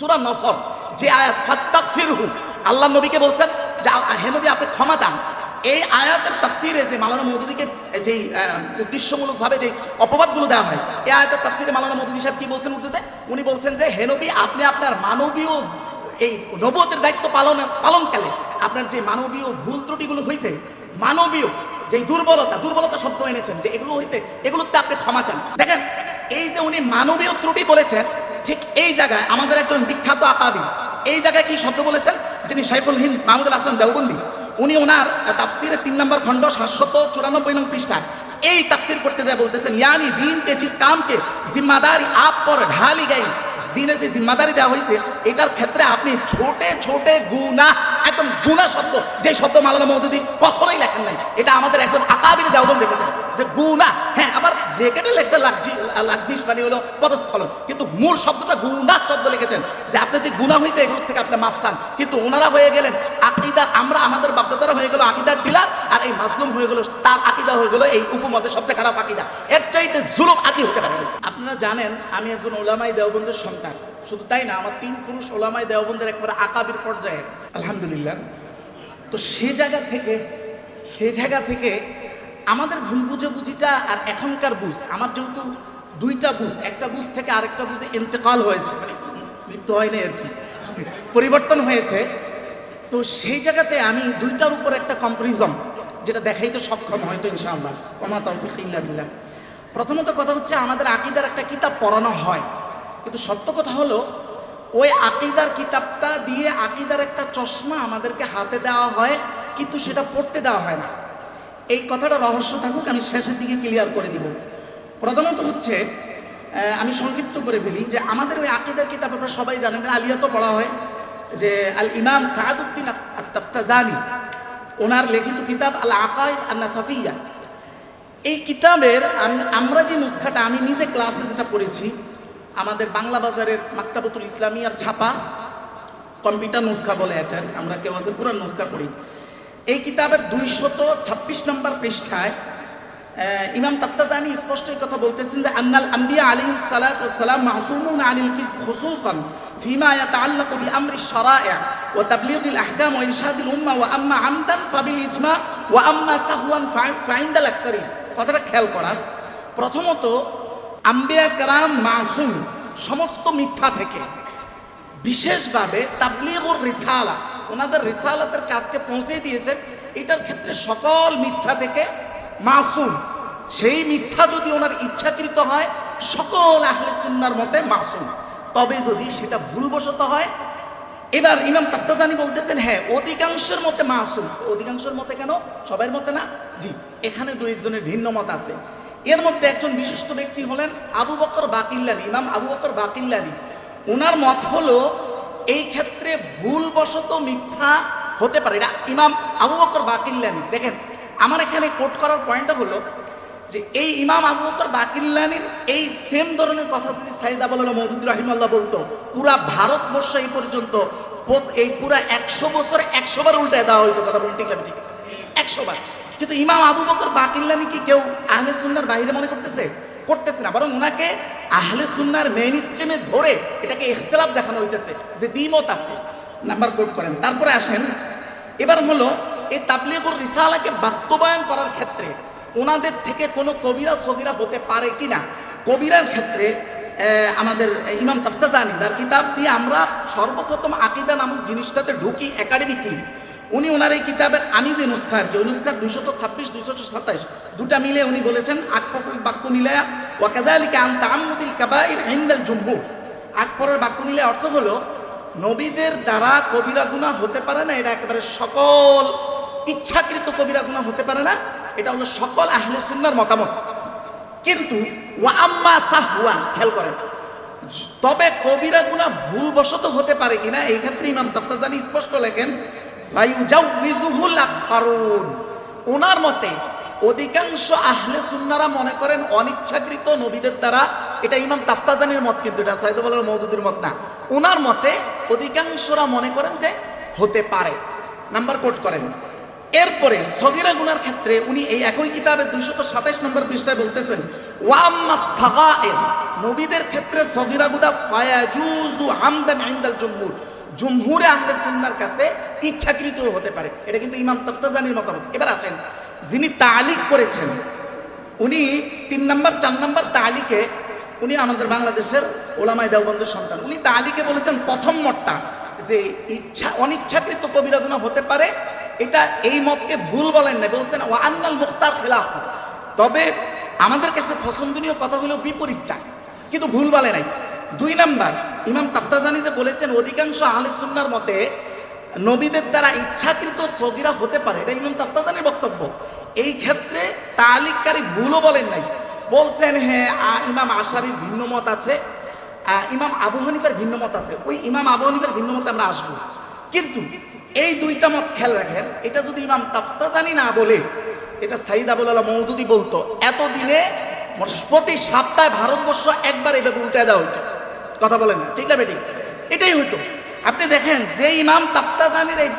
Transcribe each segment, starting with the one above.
সূরা নসর যে আয়াত ফাস্তাগফিরহু, আল্লাহ নবীকে বলছেন যে হে নবী আপনি ক্ষমা চান। এই আয়াতের তাফসিরে যে মাওলানা মওদুদীকে যেই উদ্দেশ্যমূলকভাবে যে অপবাদগুলো দেওয়া হয়, এই আয়াতের তাফসিরে মাওলানা মওদুদী সাহেব কি বলছেন উর্দুতে? উনি বলছেন যে হে নবী আপনি আপনার মানবীয় এই নবুয়তের দায়িত্ব পালনকালে আপনার যে মানবীয় ভুল ত্রুটিগুলো হয়েছে, মানবীয় যে দুর্বলতা শব্দ এনেছেন যে এগুলো হয়েছে, এগুলোতে আপনি ক্ষমা চান। দেখেন এই যে উনি মানবীয় ত্রুটি বলেছেন, ঠিক এই জায়গায় আমাদের একজন বিখ্যাত আকাবি এই জায়গায় কি শব্দ বলেছেন, যিনি শাইখুল হিন্দ মাহমুদুল হাসান দেওবন্দি, উনি ওনার তাফসিরে 3 নম্বর খণ্ড 794 নং পৃষ্ঠায় এই তাফসির করতে যায় বলতেছেন यानी दीन के जिस काम के जिम्मेदारी आप पर ढाली गई, দিনের যে জিম্মাদারি দেওয়া হয়েছে এটার ক্ষেত্রে আপনি ছোটে ছোটে গুনাহ, একদম গুনাহ শব্দ যে শব্দ মাওলানা মওদুদী কখনোই লেখেন নাই, এটা আমাদের একজন আকাবির দেওবন্দি লিখেছেন যে গুনাহ। হ্যাঁ, আবার ব্রেকেটে লেখছে লাক্সিস মানে হলো পদস্খলন, কিন্তু মূল শব্দটা গুনাহ শব্দ লিখেছেন যে আপনি যে গুনাহ হয়েছে এগুলোর থেকে আপনি মাফ চান। কিন্তু ওনারা হয়ে গেলেন আকীদার, আমরা আমাদের বাপদাদারা হয়ে গেল আকীদার ডিলার, আর এই মাজলুম হয়ে গেল, তার আকীদা হয়ে গেল এই উপমতের সবচেয়ে খারাপ আকীদা। এর চাইতে জুলুম আকি হতে পারে। আপনারা জানেন আমি একজন উলামায়ে দেওবন্দের সন্তান, শুধু তাই না আমার 3 পুরুষ ওলামায়ে দেওবন্দের একবারে আকাবির পর্যায়ে আলহামদুলিল্লাহ। তো সে জায়গা থেকে আমাদের ভুল বুঝাবুঝিটা আর এখনকার বুঝ, আমার যেহেতু 2টা বুঝ, একটা বুঝ থেকে আরেকটা বুঝে ইন্তেকাল হয়েছে, মানে মৃত্যু হয় না আর কি, পরিবর্তন হয়েছে। তো সেই জায়গাতে আমি 2টার উপর একটা কম্পারিজন যেটা দেখাইতে সক্ষম হয়তো ইনশাআল্লাহ, ওমা তাওফীক ইল্লা বিল্লাহ। প্রথমত কথা হচ্ছে আমাদের আকীদার একটা কিতাব পড়ানো হয়, কিন্তু সত্য কথা হলো ওই আকীদার কিতাবটা দিয়ে আকীদার একটা চশমা আমাদেরকে হাতে দেওয়া হয়, কিন্তু সেটা পড়তে দেওয়া হয় না। এই কথাটা রহস্য থাকুক, আমি শেষের দিকে ক্লিয়ার করে দিব। প্রথমত হচ্ছে আমি সংক্ষিপ্ত করে ফেলি যে আমাদের ওই আকীদার কিতাব আপনারা সবাই জানেন, আলিয়াতো পড়া হয়, যে আল ইমাম সাআদউদ্দিন আত-তাফতাজানি ওনার লিখিত কিতাব আল আকায়েদ আন-নাসাফিয়া। এই কিতাবের আমরা যে নুসখাটা আমি নিজে ক্লাসে যেটা পড়েছি, আমাদের বাংলা বাজারের মাকতাবাতুল ইসলামিয়ার ছাপা কম্পিউটার নুসখা বলে এটা, আমরা কেউ আছে পুরান নুসখা পড়ি। এই কিতাবের 226 নম্বর পৃষ্ঠায় ইমাম তাফতাজানি স্পষ্ট এই কথা বলতেছেন যে আন্নাল আম্বিয়া আলাইহিস সালাতু ওয়াস সালাম মাসুমুন আনিল কিযব খুসুসান ফিমা ইয়াতাআল্লাকু বিআমরিশ শারা'i' ওয়া তাবলীগিল আহকাম ওয়া ইরশাদিল উম্মাহ ওয়া আম্মা আমদান ফাবিল ইজমা' ওয়া আম্মা সাহওয়ান ফাইন্দাল আকসারিন। কথাটা খেয়াল করার, প্রথমত আম্বিয়া কেরাম মাসুম সমস্ত মিথ্যা থেকে, বিশেষভাবে তাবলীগুর রিসালা ওনাদের রিসালাতের কাজকে পৌঁছে দিয়েছেন, এটার ক্ষেত্রে সকল মিথ্যা থেকে মাসুম। সেই মিথ্যা যদি ওনার ইচ্ছাকৃত হয় সকল আহলে সুন্নাহর মতে মাসুম, তবে যদি সেটা ভুলবশত হয়। এবার ইমাম তাফতাজানি বলতেছেন হ্যাঁ অধিকাংশের মতে মাসুম। অধিকাংশের মতে কেন? সবার মতে না, জি এখানে 2-1 ভিন্ন মত আছে। এর মধ্যে একজন বিশিষ্ট ব্যক্তি হলেন আবু বকর বাকিল্লানি, ইমাম আবু বকর বাকিল্লানি। ওনার মত হলো এই ক্ষেত্রে ভুলবশত মিথ্যা হতে পারে, এটা ইমাম আবু বকর বাকিল্লানি। দেখেন আমার এখানে কোট করার পয়েন্টটা হলো যে এই ইমাম আবু বকর বাকিল্লানির এই সেম ধরনের কথা যদি সাইয়েদ আবুল মওদুদী রাহিমাহুল্লাহ বলতো, পুরা ভারতবর্ষ এই পর্যন্ত এই পুরা 100 বছর 100 বার উল্টায় দেওয়া হইতো। কথা বলতে গেলে ঠিক 100 বার। কিন্তু ইমাম আবু বকর বাকিল্লানি কি কেউ আহলে সুন্নাহর বাইরে মনে করতেছে না, বরং ওনাকে আহলে সুন্নাহর মেইন স্ট্রিমে ধরে এটাকে ইখতিলাফ দেখানো হইতেছে যে দ্বিমত আছে। নাম্বার কোট করেন। তারপরে আসেন এবার হলো এই তাবলীগুর রিসালাকে বাস্তবায়ন করার ক্ষেত্রে ওনাদের থেকে কোনো কবিরা সগীরা হতে পারে কিনা। কবিরার ক্ষেত্রে আমাদের ইমাম তাফতাজানি, যার কিতাব দিয়ে আমরা সর্বপ্রথম আকীদা নামক জিনিসটাতে ঢুকি একাডেমিকলি, উনি ওনার এই কিতাবের আমি যে নুসখা আর কি, ওই নুসখার 226-227 দুটা মিলে উনি বলেছেন আকপরের বাক্য মিলায়া ওয়া কাযালিকা আন তাআম্মুদিল কাবাইর ইনদাল জুমহুর। আকপরের বাক্য মিলে অর্থ হলো নবীদের দ্বারা কবিরা গুনাহ হতে পারে না, এটা একেবারে সকল ইচ্ছাকৃত কবিরা গুনাহ হতে পারে না, এটা হলো সকল আহলে সুন্নাহর মতামত। কিন্তু ওয়া আম্মা সাহওয়ান, খেয়াল করেন, তবে কবিরা গুনাহ ভুলবশত হতে পারে কিনা এই ক্ষেত্রে ইমাম তাফতাজানি স্পষ্ট লেখেন ফায়ুজাউযুহুল আকসারুন। ওনার মতে অধিকাংশ আহলে সুন্নাহরা মনে করেন অনিচ্ছাকৃত নবীদের দ্বারা, এটা ইমাম তাফতাজানির মত, কিন্তু এটা সাইয়েদ আবুল মওদুদীর মত না। ওনার মতে অধিকাংশরা মনে করেন যে হতে পারে। নাম্বার কোট করেন। এরপরে সগীরা গুনার ক্ষেত্রে উনি এই একই কিতাবের 227 নম্বর পৃষ্ঠায় বলতেছেন ওয়া আম্মা সাগায়ের, নবীদের ক্ষেত্রে সগীরা গুনাহ ফায়াজুজু আমদান ইনদাল জুমহুর, জুমহুরে আহলে সুন্নাহর কাছে ইচ্ছাকৃত হতে পারে। এটা কিন্তু ইমাম তাফতাজানির মতামত। এবার আসেন, যিনি তালিক করেছেন উনি 3 নম্বর 4 নম্বর তালিকে, উনি আমাদের বাংলাদেশের ওলামায়ে দেওবন্দের সন্তান, উনি তালিকে বলেছেন প্রথম মতটা যে অনিচ্ছাকৃত কবিরা গুনাহ হতে পারে, এটা এই মতকে ভুল বলেন না, বলছেন ওয়া আন্নাল মুখতার খিলাফ। তবে আমাদের কাছে পছন্দনীয় কথা হলো বিপরীতটা, কিন্তু ভুল বলে নাই। 2 নাম্বার, ইমাম তাফতাজানি যে বলেছেন অধিকাংশ আহলে সুন্নাহর মতে নবীদের দ্বারা ইচ্ছাকৃত সগীরা হতে পারে, এটা ইমাম তাফতাজানির বক্তব্য। এই ক্ষেত্রে তালিককারী ভুলও বলেন নাই, বলছেন হ্যাঁ ইমাম আশারির ভিন্ন মত আছে, ইমাম আবু হানিফার ভিন্ন মত আছে, ওই ইমাম আবু হানিফার ভিন্ন মতে আমরা আসবো। কিন্তু এই 2টা মত খেয়াল রাখেন, এটা যদি ইমাম তাফতাজানি না বলে, এটা সাইদ আবুল আলা মওদুদি বলতো, এতদিনে প্রতি সপ্তাহে ভারতবর্ষ একবার এভাবে উল্টে দেওয়া হইতো। কথা বলেন না, ঠিক না বেটি? এটাই হইতো। আপনি দেখেন যে ইমাম তাফতাজানির এই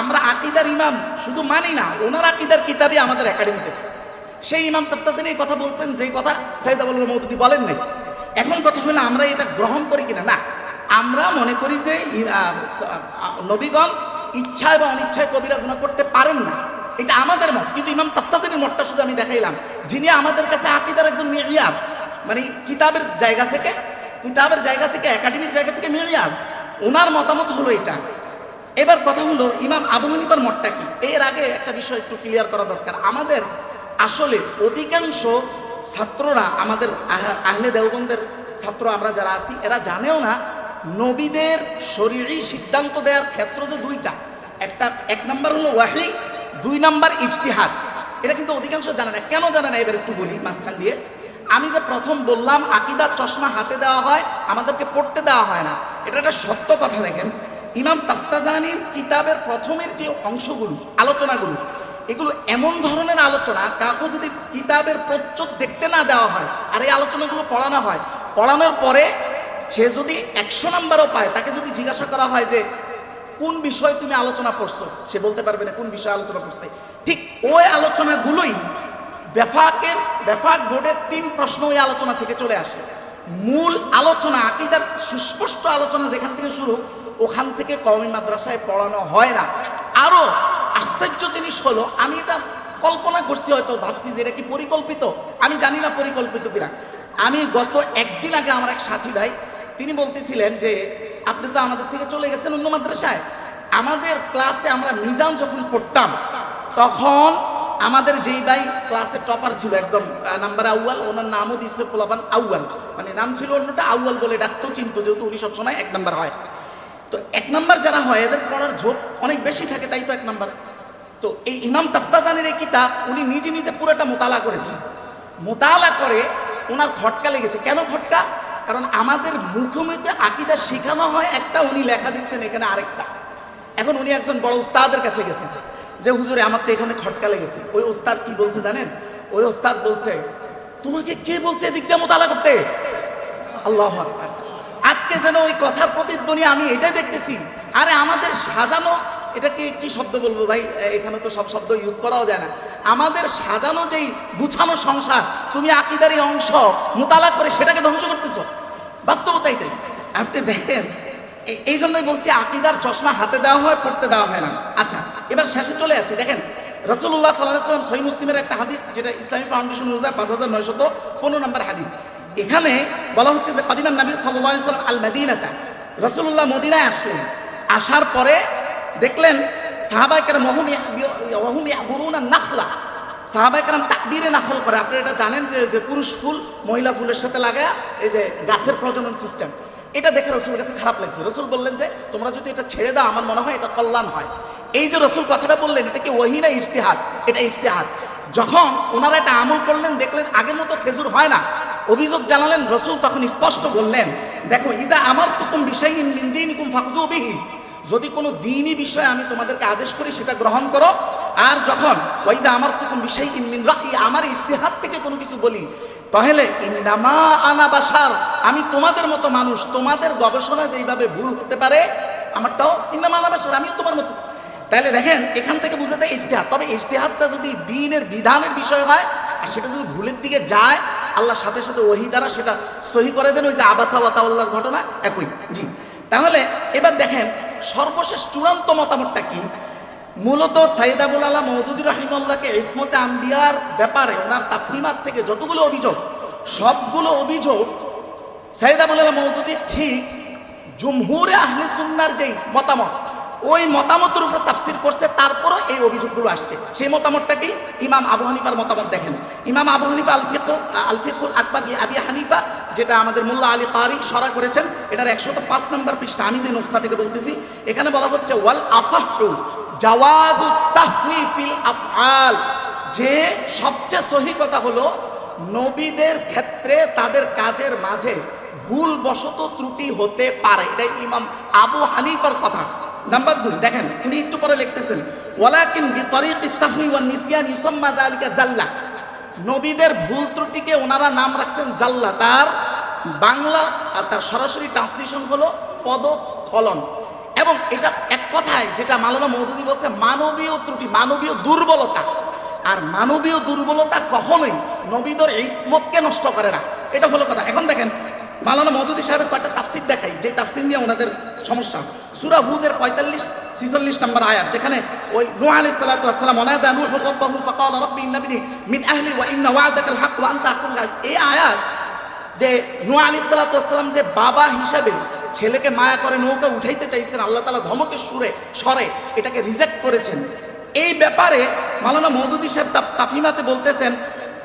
আমরা আকীদার ইমাম শুধু মানি না, ওনার আকীদার কিতাবই আমাদের একাডেমিতে, সেই ইমাম তাফতাজানি এই কথা বলছেন যে কথা সাইদ আবুল আলা মওদুদি বলেন নাই। এখন কথা হলো আমরা এটা গ্রহণ করি কিনা। না, আমরা মনে করি যে নবীগণ ইচ্ছা এবং অনিচ্ছায় কবিরা গুনাহ করতে পারেন না, এটা আমাদের মত। কিন্তু ইমাম তাফতাজানির মতটা শুধু আমি দেখাইলাম, যিনি আমাদের কাছে আকীদার একজন মিয়ার, মানে কিতাবের জায়গা থেকে একাডেমির জায়গা থেকে মিয়ার, ওনার মতামত হলো এটা। এবার কথা হলো ইমাম আবু হানিফার মতটা কি। এর আগে একটা বিষয় একটু ক্লিয়ার করা দরকার, আমাদের আসলে অধিকাংশ ছাত্ররা, আমাদের আহলে দেওবন্দের ছাত্র আমরা যারা আছি, এরা জানেও না নবীদের শরীরী সিদ্ধান্ত দেওয়ার ক্ষেত্র যে 2টা, এক নম্বর হলো ওয়াহি, 2 নম্বর ইজতিহাদ। এটা কিন্তু অধিকাংশ জানে না। কেন জানে না এবার একটু বলি মাঝখান দিয়ে। আমি যে প্রথম বললাম আকীদার চশমা হাতে দেওয়া হয়, আমাদেরকে পড়তে দেওয়া হয় না, এটা একটা সত্য কথা। দেখেন ইমাম তাফতাজানির কিতাবের প্রথমের যে অংশগুলো, আলোচনাগুলো, এগুলো এমন ধরনের আলোচনা, কাউকে যদি কিতাবের প্রচ্ছদ দেখতে না দেওয়া হয় আর এই আলোচনাগুলো পড়ানো হয়, পড়ানোর পরে সে যদি 100 নাম্বারও পায়, তাকে যদি জিজ্ঞাসা করা হয় যে কোন বিষয় তুমি আলোচনা করছো, সে বলতে পারবে না কোন বিষয়ে আলোচনা করছে। ঠিক ওই আলোচনাগুলোই বেফাক বোর্ডের 3 প্রশ্ন ওই আলোচনা থেকে চলে আসে। মূল আলোচনা, আকীদার সুস্পষ্ট আলোচনা যেখান থেকে শুরু, ওখান থেকে কওমি মাদ্রাসায় পড়ানো হয় না। আরো আশ্চর্য জিনিস হলো, আমি এটা কল্পনা করছি, হয়তো ভাবছি যে এটা কি পরিকল্পিত, আমি জানি না পরিকল্পিত কিনা। আমি গত 1 দিন আগে আমার এক সাথী ভাই, তিনি বলতেছিলেন যে আপনি তো আমাদের থেকে চলে গেছেন অন্য মাদ্রাসায়। আমাদের ক্লাসে আমরা মিজান যখন পড়তাম, তখন আমাদের যেই ভাই ক্লাসে টপার ছিল, একদম নাম্বার আউয়াল, ওনার নামও দিচ্ছে পোলাপান আউয়াল, মানে নাম ছিল অন্যটা, আউয়াল বলে ডাকতো, চিনতো, যেহেতু উনি সবসময় 1 নাম্বার হয়। তো 1 নাম্বার যারা হয় এদের পড়ার ঝোঁক অনেক বেশি থাকে, তাই তো 1 নাম্বার। তো এই ইমাম তাফতাজানির এই কিতাব উনি নিজে নিজে পুরোটা মোতালা করেছেন। মোতালা করে ওনার খটকা লেগেছে। কেন খটকা? কারণ আমাদের মুখোমুখি আকীদা শেখানো হয় একটা, উনি লেখা দেখছেন এখানে আরেকটা। এখন উনি একজন বড় উস্তাদের কাছে গেছেন যে হুজুরে আমার তো এখানে খটকা লেগেছে। ওই উস্তাদ কি বলছে জানেন? ওই উস্তাদ বলছে, তোমাকে কে বলছে এদিক দিয়ে মোতালা করতে? আল্লাহু আকবার। আজকে যেন ওই কথার প্রতিধ্বনি আমি এটাই দেখতেছি। আরে আমাদের সাজানো, এটাকে কি শব্দ বলবো ভাই, এখানে তো সব শব্দ ইউজ করাও যায় না। আমাদের সাজানো যেই গুছানো সংসার, তুমি আকীদার এই অংশ মোতালা করে সেটাকে ধ্বংস করতেছো। বাস্তবতা এটাই। আপনি দেখেন, এই জন্যই বলছি আকীদার চশমা হাতে দেওয়া হয়, পড়তে দেওয়া হয় না। আচ্ছা, এবার শেষে চলে আসি। দেখেন রাসূলুল্লাহ সাল্লাল্লাহু আলাইহি ওয়াসাল্লাম সহিহ মুসলিমের একটা হাদিস, যেটা ইসলামী ফাউন্ডেশন অনুযায়ী 5915 নম্বর হাদিস। এখানে বলা হচ্ছে যে কাদিমান নবী সাল্লাল্লাহু আলাইহি ওয়াসাল্লাম আল মদিনাতা, রাসূলুল্লাহ মদিনায় আসলেন। আসার পরে দেখলেন সাহাবায়ে কেরাম ওয়াহুম ইয়াবুরুনা নাখলা, সাহাবায়ে কেরাম তাকবীরে নাখল করে। আপনারা এটা জানেন যে পুরুষ ফুল মহিলা ফুলের সাথে লাগায় এই যে গাছের প্রজনন সিস্টেম, এটা দেখে রসুলের কাছে খারাপ লাগছে। রসুল বললেন যে তোমরা যদি এটা ছেড়ে দাও, আমার মনে হয় এটা কল্যাণ হয়। এই যে রসুল কথাটা বললেন, এটা কি ওহী না ইজতিহাদ? এটা ইজতিহাদ। যখন ওনারা এটা আমল করলেন, দেখলেন আগের মতো খেজুর হয় না, অভিযোগ জানালেন। রসুল তখন স্পষ্ট বললেন, দেখো ইদা আমারতুকুম বিশাইইন মিন দীনিকুম ফাখযু বিহি, যদি কোনো দ্বীনি বিষয়ে আমি তোমাদেরকে আদেশ করি সেটা গ্রহণ করো। আর যখন ওয়াইজা আমারতুকুম বিশাইইন মিন রাই, আমার ইজতিহাদ থেকে কোনো কিছু বলি, তাহলে ইন্নামা আনা বাশার, আমি তোমাদের মতো মানুষ, তোমাদের গবেষণা যেইভাবে ভুল হতে পারে আমারটাও ইন্নামা আনা বাশার, আমিও তোমার মতো। তাহলে দেখেন এখান থেকে বুঝাতে ইজতিহাদ। তবে ইজতিহাদটা যদি দ্বীনের বিধানের বিষয় হয় আর সেটা যদি ভুলের দিকে যায়, আল্লাহর সাথে সাথে ওহী দ্বারা সেটা সহি করে দেন। ওই যে আবাসা ওয়া তাওয়াল্লার ঘটনা একই। জি, তাহলে এবার দেখেন সর্বশেষ চূড়ান্ত মতামতটা কি। মূলত সাইয়েদ আবুল আলা মওদুদী রাহিমাহুল্লাহকে ইসমতে আম্বিয়ার ব্যাপারে ওনার তাফহিমাত থেকে যতগুলো অভিযোগ, সবগুলো অভিযোগ সাইয়েদ আবুল আলা মওদুদী ঠিক জুমহুরে আহলে সুন্নাহর যেই মতামত, ওই মতামতের উপর তাফসির করছে, তারপরও এই অভিযোগগুলো আসছে। সেই মতামতটা কি? ইমাম আবু হানিফার মতামত দেখেন। ইমাম আবু হানিফা আল ফিকহুল আকবার আবি হানিফা, যেটা আমাদের মোল্লা আলী কারি শরা করেছেন, এটার 105 নম্বর পৃষ্ঠা, আমি যে নুসখা থেকে বলতেছি, এখানে বলা হচ্ছে ওয়াল আসাহু জাওয়াজুস সাহউই ফিল আফআল, যে সবচেয়ে সহি কথা হলো নবীদের ক্ষেত্রে তাদের কাজের মাঝে ভুলবশত ত্রুটি হতে পারে। এটাই ইমাম আবু হানিফার কথা। নাম্বার 2 দেখেন, উনি একটু পরে লিখতেছেন ওয়ালাকিন বিতরিকিস সাহউই ওয়ান নিসিয়ান ইউসাম্মা যালিকা জাল্লা। নবীদের ভুল ত্রুটিকে ওনারা নাম রাখছেন জাল্লা, তার বাংলা আর তার সরাসরি ট্রান্সলেশন হলো পদস্খলন। এবং এটা এক কথায় যেটা মাওলানা মওদুদী বলছে মানবীয় ত্রুটি, মানবীয় দুর্বলতা। আর মানবীয় দুর্বলতা কখনোই নবীদের ইসমতকে নষ্ট করে না, এটা হলো কথা। এখন দেখেন মাওলানা মওদুদী সাহেবের কয়েকটা তাফসির দেখাই, যে তাফসির নিয়ে ওনাদের সমস্যা। সূরা হুদের 45-46 নম্বর আয়াত, যেখানে ওই নূহ আলাইহিস সালাতু ওয়াস সালাম ওয়ানাদা নূহু রাব্বাহু ফাকালা রাব্বি ইন্নাবনি মিন আহলি ওয়া ইন্না ওয়া'দাকাল হক ওয়া আনতা আহকামুল হাকিমিন। এই আয়াত যে নূহ আলাইহিস সালাতু ওয়াস সালাম যে বাবা হিসেবে ছেলেকে মায়া করে নৌকা উঠাইতে চাইছেন, আল্লাহ তাআলা ধমকের স্বরে এটাকে রিজেক্ট করেছেন। এই ব্যাপারে মাওলানা মওদুদী সাহেব তাফহিমাতে বলতেছেন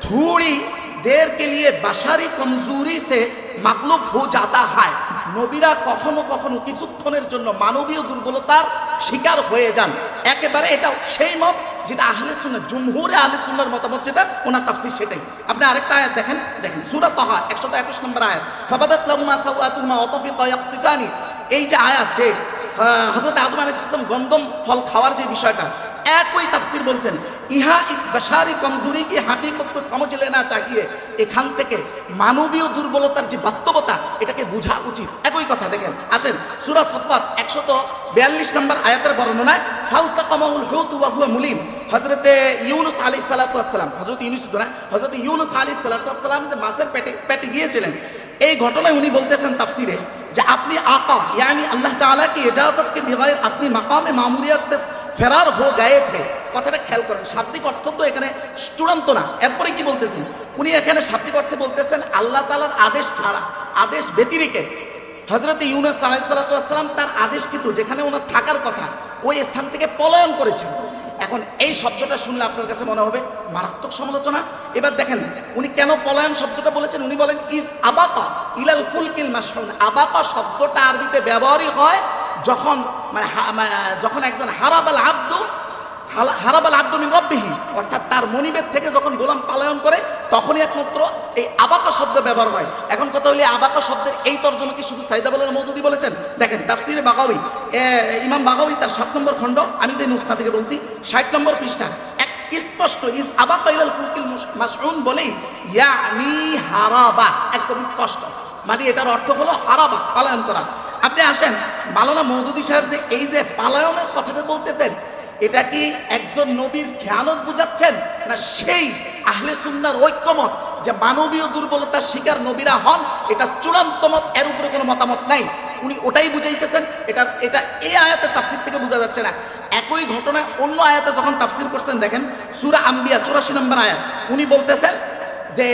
থোড়ি देर के लिए बाशारी कमजोरी से मगलूब हो जाता है। नबीरा कखनो कखनो किछुक्षणेर जन्य मानवीय दुर्बलतार शिकार हये जान। एकेबारे एटा सेई मत जेटा आहले सुन्नाह जमहुरे आहले सुन्नाहर मतामत जेटा ओनार ताफसीर सेटाई। आपनि आरेकटा आयात देखें सूरा ताहा 121 नम्बर आयात फाबादात लाहुमा साওয়াতুহুমা ওয়া তাফিকা ইয়াকসিফানি। এই যে আয়াত যে হযরত আদম আলাইহিস সালাম গন্ধম ফল খাওয়ার যে বিষয়টা, একই তাফসীর বলছেন ইহা ইস বাশারি কমজোরি কি হাকিকত কো সমঝ লেনা চাহিয়ে। এখান থেকে মানবীয় দুর্বলতার যে বাস্তবতা এটাকে বোঝা উচিত। একই কথা দেখেন, আসেন সূরা সাফফাত 142 নম্বর আয়াতের বর্ণনায় ফালতাকামাহুল হুত ওয়া হুয়া মুলিম। হযরতে ইউনূস আলাইহিস সালাতু ওয়াস সালাম, হযরত ইউনূস না, হযরত ইউনূস আলাইহিস সালাতু ওয়াস সালাম যে মাছের পেটে গিয়েছিলেন, এই ঘটনায় উনি বলতেছেন তাফসীরে যে আপনি আকা यानी আল্লাহ তাআলা की इजाजत के बगैर अपनी मकाम मामूलियत से ফেরার হো গায়ে থে। কথাটা খেয়াল করেন, শাব্দিক অর্থ তো এখানে চূড়ান্ত না। এরপরে কি বলতেছেন উনি এখানে শাব্দিক অর্থে বলতেছেন আল্লাহ তাআলার আদেশ ছাড়া, আদেশ ব্যতিরেকে হযরত ইউনূস আলাইহিস সালাতু ওয়াস সালাম তার আদেশ কিন্তু যেখানে ওনার থাকার কথা ওই স্থান থেকে পলায়ন করেছেন। এখন এই শব্দটা শুনলে আপনার কাছে মনে হবে মারাত্মক সমালোচনা। এবার দেখেন উনি কেন পলায়ন শব্দটা বলেছেন। উনি বলেন ইজ আবাকা ইলাল ফুলকিল মাশহুন। আবাকা শব্দটা আরবিতে ব্যবহারই হয় যখন যখন একজন হারাবাল আব্দু মিন রাব্বিহি, অর্থাৎ তার মনিবের থেকে যখন গোলাম পলায়ন করে তখনই একমাত্র এই আবাকা শব্দ ব্যবহার হয়। এখন কথা হলো আবাকা শব্দের এই তর্জমা কি শুধু সাইয়েদ আবুল আলা মওদুদী বলেছেন? দেখেন তাফসীরে বাগাবী, ইমাম বাগাবী তার 7 নম্বর খণ্ড, আমি যে নুসখা থেকে বলছি 60 নম্বর পৃষ্ঠা, এক স্পষ্ট ইজ আবাকা ইলাল ফুলকিল মাশহুন বলেই ইয়ানি হারাবা, একদম স্পষ্ট, মানে এটার অর্থ হলো হারাবা, পলায়ন করা। আপনি আসেন মাওলানা মওদুদী সাহেব যে এই যে পালায়নের কথাটা বলতেছেন, এটা কি একজন নবীর খেয়ানত বুঝাচ্ছেন, না সেই আহলে সুন্নাহর ঐক্যমত যে মানবীয় দুর্বলতার শিকার নবীরা হন, এটা চূড়ান্ত মত, এর উপরে কোনো মতামত নাই, উনি ওটাই বুঝাইতেছেন। এটা এই আয়াতের তাফসীর থেকে বোঝা যাচ্ছে না। একই ঘটনায় অন্য আয়াতে যখন তাফসীর করছেন দেখেন সূরা আম্বিয়া 84 নম্বর আয়াত, উনি বলতেছেন যে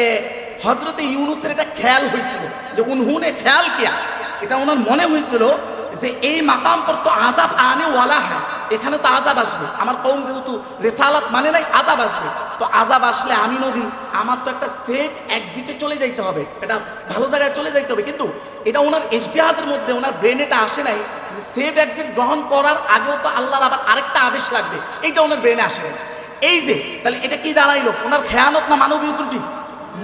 হযরতে ইউনূসের এটা খেয়াল হয়েছিল যে উনহুনে খেয়াল কিয়া, এটা ওনার মনে হয়েছিল যে এই মাকাম পর তো আযাব আনে ওয়ালা হয়, এখানে তো আযাব আসবে, আমার কওম যেহেতু রিসালাত মানে নাই আযাব আসবে, তো আযাব আসলে আমি নবী আমার তো একটা সেফ এক্সিটে চলে যাইতে হবে, এটা ভালো জায়গায় চলে যাইতে হবে। কিন্তু এটা ওনার ইজতিহাদের মধ্যে ওনার ব্রেনে এটা আসে নাই যে সেফ এক্সিট গ্রহণ করার আগেও তো আল্লাহর আবার আরেকটা আদেশ লাগবে, এইটা ওনার ব্রেনে আসে নাই। এই যে তাহলে এটা কি দাঁড়াইলো, ওনার খেয়ানত না মানবীয় ত্রুটি,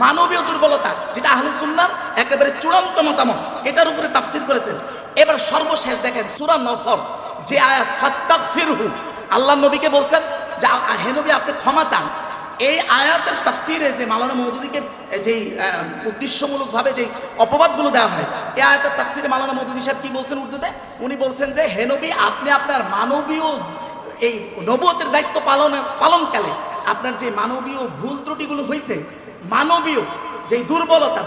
মানবীয় দুর্বলতা, যেটা আহলে সুন্নাহর একেবারে চূড়ান্ত মতামত, এটার উপরে তাফসীর করেছেন। এবার সর্বশেষ দেখেন সূরা নসর যে আয়াত ফাস্তাগফিরহু, আল্লাহ নবীকে বলছেন যে হে নবী আপনি ক্ষমা চান। এই আয়াতের তাফসীরে যে মাওলানা মওদুদীকে যেই উদ্দেশ্যমূলকভাবে যেই অপবাদগুলো দেওয়া হয়, এই আয়াতের তাফসীরে মাওলানা মওদুদী সাহেব কি বলছেন উর্দুতে, উনি বলছেন যে হে নবী আপনি আপনার মানবীয় এই নবুয়তের দায়িত্ব পালনকালে আপনার যে মানবীয় ভুল ত্রুটিগুলো হয়েছে, মানবীয় যে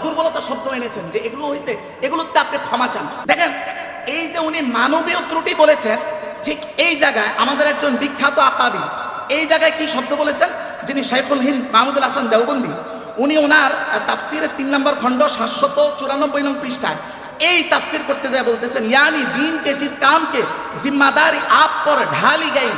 দুর্বলতা শব্দ এনেছেন, যে এগুলো হয়েছে, এগুলোতে আপনি ক্ষমা চান। দেখেন, এই যে উনি মানবীয় ত্রুটি বলেছেন, ঠিক এই জায়গায় আমাদের একজন বিখ্যাত আকাবি এই জায়গায় কি শব্দ বলেছেন, যিনি শাইখুল হিন্দ মাহমুদুল হাসান দেওবন্দি, উনি ওনার তাফসিরের 3 নম্বর খণ্ড 794 নং পৃষ্ঠায় এই তাফসির করতে যায় বলতেছেন, यानी दीन के जिस काम के जिम्मेदारी आप पर ढाली गई,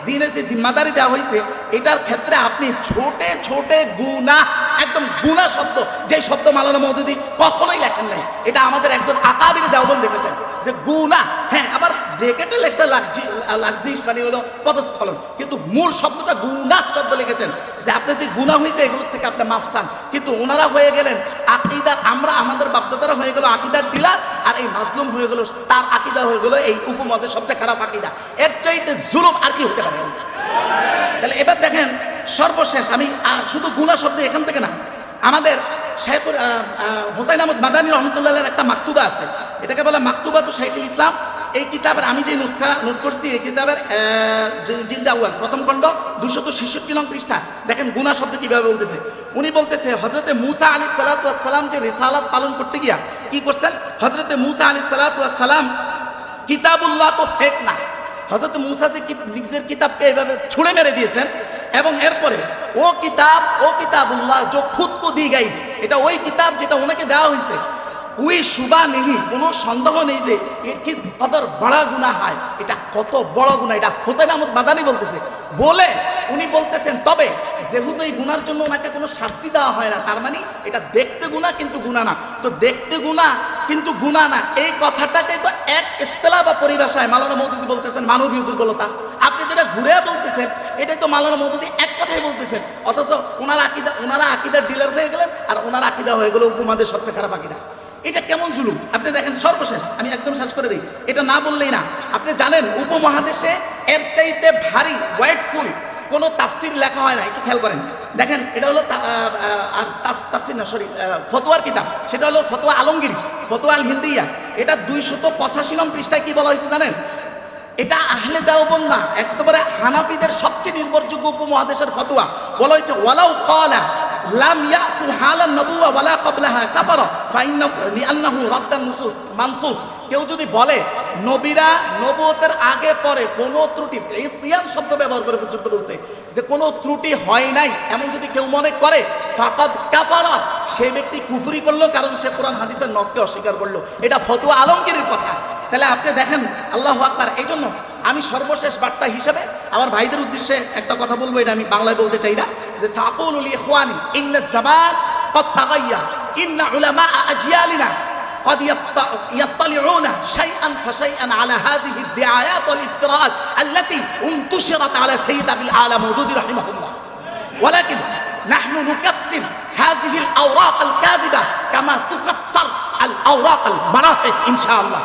দিনের যে জিম্মাদারি দেওয়া হয়েছে এটার ক্ষেত্রে আপনি ছোটে ছোটে গুনাহ, একদম গুনাহ শব্দ, যে শব্দ মাওলানা মওদুদি কখনোই লেখেন নাই, এটা আমাদের একজন আকাবির দেওবন্দ লিখেছেন যে গুনাহ। হ্যাঁ, আবার ব্রেকেটে লেখছে লাক্সিস, মানে হলো পদস্খলন, কিন্তু মূল শব্দটা গুনাহ শব্দ লিখেছেন, যে আপনি যে গুনাহ হয়েছে এগুলোর থেকে আপনি মাফ চান। কিন্তু ওনারা হয়ে গেলেন আকিদার, আমরা আমাদের বাপদাদারা হয়ে গেল আকিদার ডিলার, আর এই মাজলুম হয়ে গেল, তার আকিদা হয়ে গেল এই উপমহাদেশের সবচেয়ে খারাপ আকিদা। এর চাইতে জুলুম আর কি হতে পারে? তাহলে এবার দেখেন, সর্বশেষ আমি শুধু গুনাহ শব্দ এখান থেকে না, আমাদের শাইখুল হোসাইন আহমদ মাদানী রহমতুল্লাহের একটা মাকতুবা আছে, এটাকে বলে মাকতুবাতু শাইখুল ইসলাম। এই কিতাবের আমি যে নুসখা নোট করছি, এই কিতাবের জিলদে আউয়াল প্রথম খণ্ড 266 নং পৃষ্ঠা, দেখেন গুনাহ শব্দ কিভাবে বলতেছে। উনি বলতেছে হযরতে মূসা আলাইহিস সালাতু ওয়াস সালাম যে রিসালাত পালন করতে গিয়া কি করছেন, হযরতে মূসা আলাইহিস সালাতু ওয়াস সালাম কিতাবুল্লাহ তো ফেক না, হযরত মূসা যে নিজের কিতাবকে এইভাবে ছুঁড়ে মেরে দিয়েছেন, এবং এরপরে ও কিতাবুল্লাহ जो खुद को दी गई, এটা ওই কিতাব যেটা ওনাকে দেওয়া হয়েছে, ওই শুবা নেই, কোনো সন্দেহ নেই যে কিস কদর বড় গুনাহ হয়, এটা কত বড় গুনাহ, এটা হোসেন আহমদ মাদানী বলতেছে। বলে উনি বলতেছেন, তবে যেহেতু এই গুনার জন্য ওনাকে কোনো শাস্তি দেওয়া হয় না, তার মানে এটা দেখতে গুনাহ কিন্তু গুনাহ না। তো দেখতে গুনাহ কিন্তু গুনাহ না, এই কথাটাকে তো এক ইসতিলাহ বা পরিভাষায় মাওলানা মওদুদি বলতেছেন মানবীয় দুর্বলতা। আপনি যেটা ঘুরে বলতেছেন এটাই তো মাওলানা মওদুদি এক কথাই বলতেছেন, অথচ ওনারা আকিদার ডিলার হয়ে গেলেন, আর ওনার আকিদা হয়ে গেল উপমহাদেশের সবচেয়ে খারাপ আকিদা। এটা কেমন জুলুম! আপনি দেখেন, সর্বশেষ আমি একদম শেষ করে দিই, এটা না বললেই না। আপনি জানেন উপমহাদেশে এর চাইতে ভারী ওয়েটফুল কোনো তাফসির লেখা হয় না, একটু খেয়াল করেন। দেখেন, এটা হলো তাফসির না, সরি, ফতোয়ার কিতাব, সেটা হলো ফতোয়া আলমগীর, ফতোয়া আল হিন্দিয়া। এটা 285 নং পৃষ্ঠায় কি বলা হয়েছে জানেন? এটা আহলে দেওবন্দ না, একেবারে হানাফিদের সবচেয়ে নির্ভরযোগ্য উপমহাদেশের ফতোয়া। বলা হয়েছে, ওয়ালাউ ক্বালা লাম ইয়াসু হালান নবুওয়া ওয়ালা ক্বাবলাহা কাফারা ফাইন্নাহু লিআন্নাহু রাদ্দান নুসুস মানসুস। কেউ যদি বলে নবীরা নবুয়তের আগে পরে কোনো ত্রুটি, ইসিয়ান শব্দ ব্যবহার করে পর্যন্ত বলছে যে কোনো ত্রুটি হয় নাই, এমন যদি কেউ মনে করে, ফাকাদ কাফারা, সেই ব্যক্তি কুফরি করলো, কারণ সে কোরআন হাদিসের নসকে অস্বীকার করলো। এটা ফতোয়া আলমগীরের কথা। তাহলে আপনি দেখেন, আল্লাহু আকবার। এই জন্য আমি সর্বশেষ বার্তা হিসাবে আমার ভাইদের উদ্দেশ্যে একটা কথা বলবো, এটা আমি বাংলায় বলতে চাই না, যে সাকুলুল ইখওয়ানি ইন্নাজ জামান قد تغير إن علماء أجيالنا قد يطلعون شيئا فشيئا على هذه الدعايات والافتراءات التي انتشرت على سيد أبي الأعلى مودودي رحمه الله، ولكن نحن نكسر هذه الأوراق الكاذبة كما تكسر الأوراق المراحق إن شاء الله.